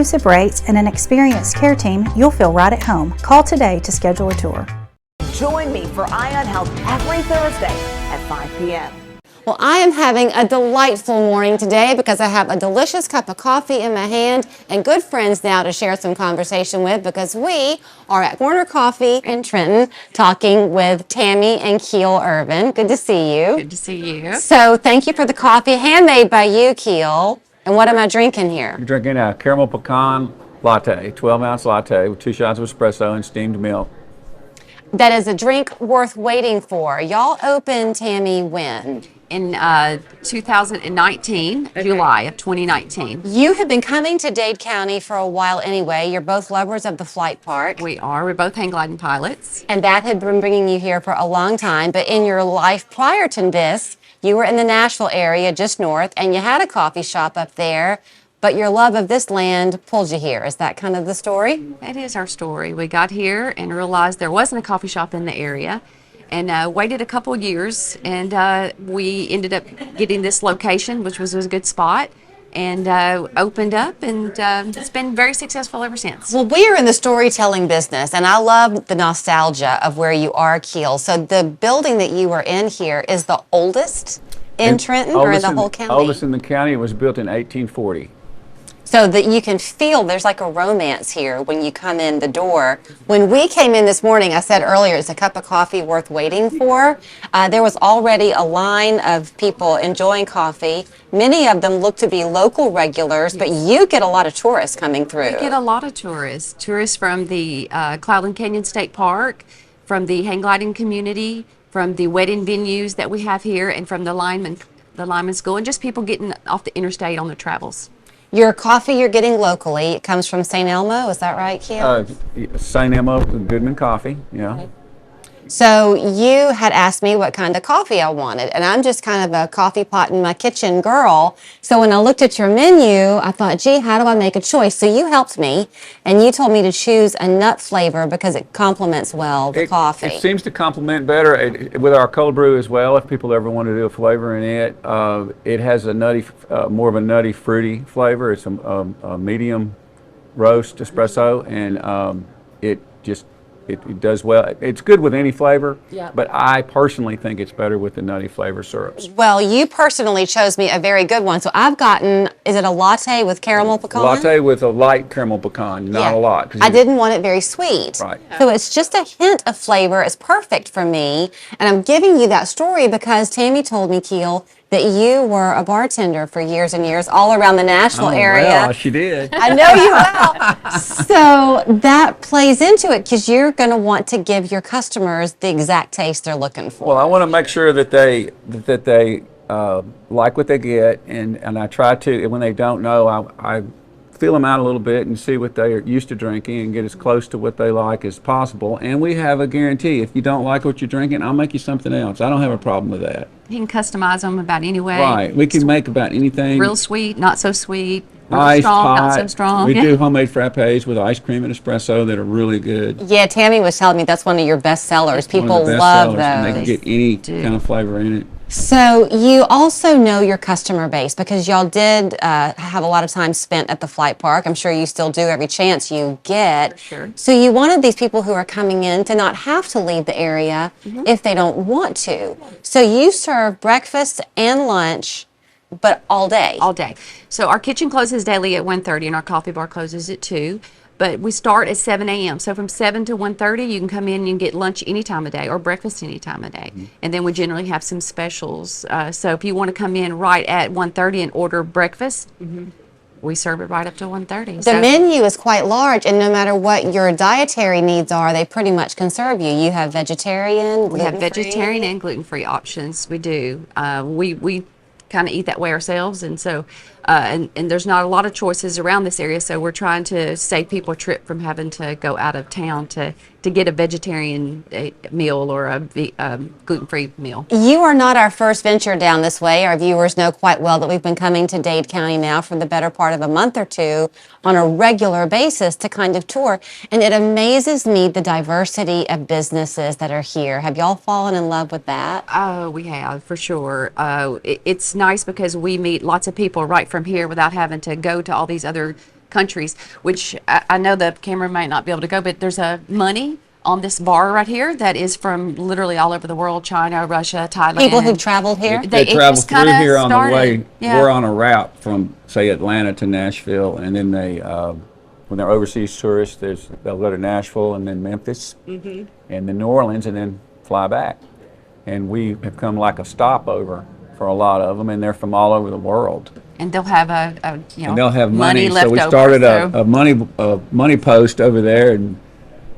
Exclusive rates and an experienced care team, you'll feel right at home. Call today to schedule a tour. Join me for Eye on Health every Thursday at 5 p.m. Well, I am having a delightful morning today because I have a delicious cup of coffee in my hand and good friends now to share some conversation with, because we are at Corner Coffee in Trenton talking with Tammy and Keel Irvin. Good to see you. Good to see you. So thank you for the coffee, handmade by you, Keel. And what am I drinking here? You're drinking a caramel pecan latte, 12-ounce latte with 2 shots of espresso and steamed milk. That is a drink worth waiting for. Y'all opened, Tammy, when? In 2019, July of 2019. You have been coming to Dade County for a while anyway. You're both lovers of the flight park. We are. We're both hang gliding pilots. And that had been bringing you here for a long time. But in your life prior to this, you were in the Nashville area, just north, and you had a coffee shop up there. But your love of this land pulled you here. Is that kind of the story? That is our story. We got here and realized there wasn't a coffee shop in the area, and waited a couple years, and we ended up getting this location, which was a good spot, and opened up, and it's been very successful ever since. Well, we are in the storytelling business, and I love the nostalgia of where you are, Keel. So the building that you are in here is the oldest in Trenton or in the whole county? Oldest in the county. It was built in 1840. So that you can feel there's like a romance here when you come in the door. When we came in this morning, I said earlier, it's a cup of coffee worth waiting for. There was already a line of people enjoying coffee. Many of them look to be local regulars, but you get a lot of tourists coming through. We get a lot of tourists from the Cloudland Canyon State Park, from the hang gliding community, from the wedding venues that we have here, and from the lineman school, and just people getting off the interstate on their travels. Your coffee you're getting locally, it comes from St. Elmo, is that right, Keel? St. Elmo Goodman Coffee, yeah. Okay. So you had asked me what kind of coffee I wanted, and I'm just kind of a coffee pot in my kitchen girl. So when I looked at your menu, I thought, gee, how do I make a choice? So you helped me, and you told me to choose a nut flavor because it complements well the coffee. It seems to complement better with our cold brew as well, if people ever want to do a flavor in it. It has a nutty, more of a nutty, fruity flavor. It's a medium roast espresso, and it does well. It's good with any flavor, but I personally think it's better with the nutty flavor syrups. Well, you personally chose me a very good one. So I've gotten, is it a latte with caramel pecan? Latte with a light caramel pecan, not a lot. I didn't want it very sweet. Right. So it's just a hint of flavor. It's perfect for me. And I'm giving you that story because Tammy told me, Keel, that you were a bartender for years and years all around the Nashville area. Well, she did. I know you will. So that plays into it because you're going to want to give your customers the exact taste they're looking for. Well, I want to make sure that they like what they get, and I try to. When they don't know, I feel them out a little bit and see what they are used to drinking and get as close to what they like as possible. And we have a guarantee: if you don't like what you're drinking, I'll make you something else. I don't have a problem with that. You can customize them about any way. Right. We can make about anything. Real sweet, not so sweet. Real Iced, strong, hot. not so strong. We do homemade frappes with ice cream and espresso that are really good. Yeah, Tammy was telling me that's one of your best sellers. People One of the best love sellers, those. and they can get any kind of flavor in it. So you also know your customer base because y'all did have a lot of time spent at the flight park. I'm sure you still do every chance you get. Sure. So you wanted these people who are coming in to not have to leave the area if they don't want to. So you serve breakfast and lunch, but all day. All day. So our kitchen closes daily at 1:30 and our coffee bar closes at 2. But we start at 7 a.m. So from 7 to 1:30, you can come in and you can get lunch any time of day or breakfast any time of day. And then we generally have some specials. So if you want to come in right at 1:30 and order breakfast, we serve it right up to 1:30. The menu is quite large, and no matter what your dietary needs are, they pretty much can serve you. You have vegetarian, We have vegetarian and gluten-free options. We do. We kind of eat that way ourselves, and so and there's not a lot of choices around this area, so we're trying to save people a trip from having to go out of town to get a vegetarian meal or a gluten-free meal. You are not our first venture down this way. Our viewers know quite well that we've been coming to Dade County now for the better part of a month or two on a regular basis to kind of tour, and it amazes me the diversity of businesses that are here. Have y'all fallen in love with that? Oh, we have, for sure. It's nice because we meet lots of people right from here without having to go to all these other countries, which I know the camera might not be able to go, but there's a money on this bar right here that is from literally all over the world, China, Russia, Thailand. People who've traveled here. They it travel just through kinda here on the started. way. Yeah. We're on a route from, say, Atlanta to Nashville, and then they, when they're overseas tourists, they'll go to Nashville and then Memphis, and then New Orleans, and then fly back. And we have come like a stopover for a lot of them, and they're from all over the world. And they'll have And they'll have money. left So we over, started so- a money post over there in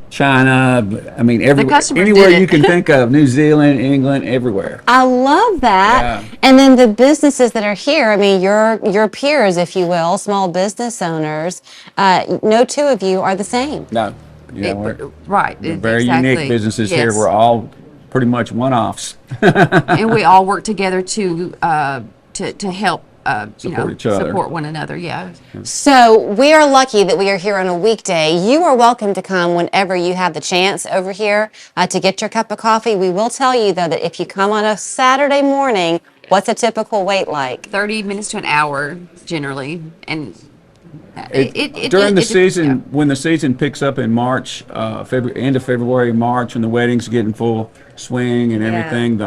China. I mean, customers anywhere did it. you can think of, New Zealand, England, everywhere. I love that. Yeah. And then the businesses that are here, I mean, your peers, if you will, small business owners, no two of you are the same. No, yeah, Right. we're very unique businesses here. Yes. We're all pretty much one-offs. And we all work together to help Support each other. support one another. Yeah. So we are lucky that we are here on a weekday. You are welcome to come whenever you have the chance over here to get your cup of coffee. We will tell you, though, that if you come on a Saturday morning, what's a typical wait like? 30 minutes to an hour generally, and During the season, when the season picks up in March, end of February, March, when the weddings get in full swing and everything,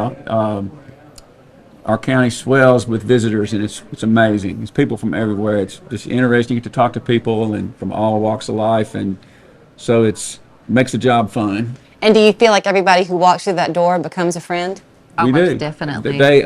our county swells with visitors, and it's amazing. It's people from everywhere. It's just interesting. You get to talk to people and from all walks of life, and so makes the job fun. And do you feel like everybody who walks through that door becomes a friend? We most do. definitely.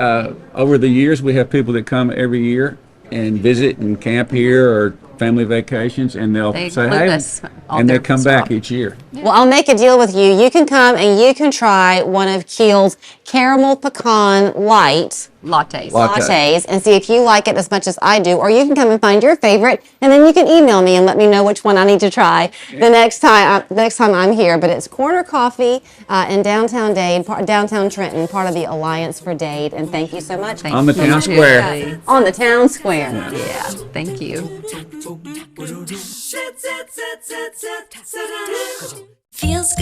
Over the years, we have people that come every year and visit and camp here or family vacations, and they'll They say, include hey, us on and they their come back swap. each year. Well, I'll make a deal with you. You can come and you can try one of Keel's caramel pecan light lattes. lattes and see if you like it as much as I do, or you can come and find your favorite, and then you can email me and let me know which one I need to try the next time I'm here. But it's Corner Coffee in downtown Dade, downtown Trenton, part of the Alliance for Dade. And thank you so much. On the Thank town you. square. On the town square. Yeah. Thank you. Feels good.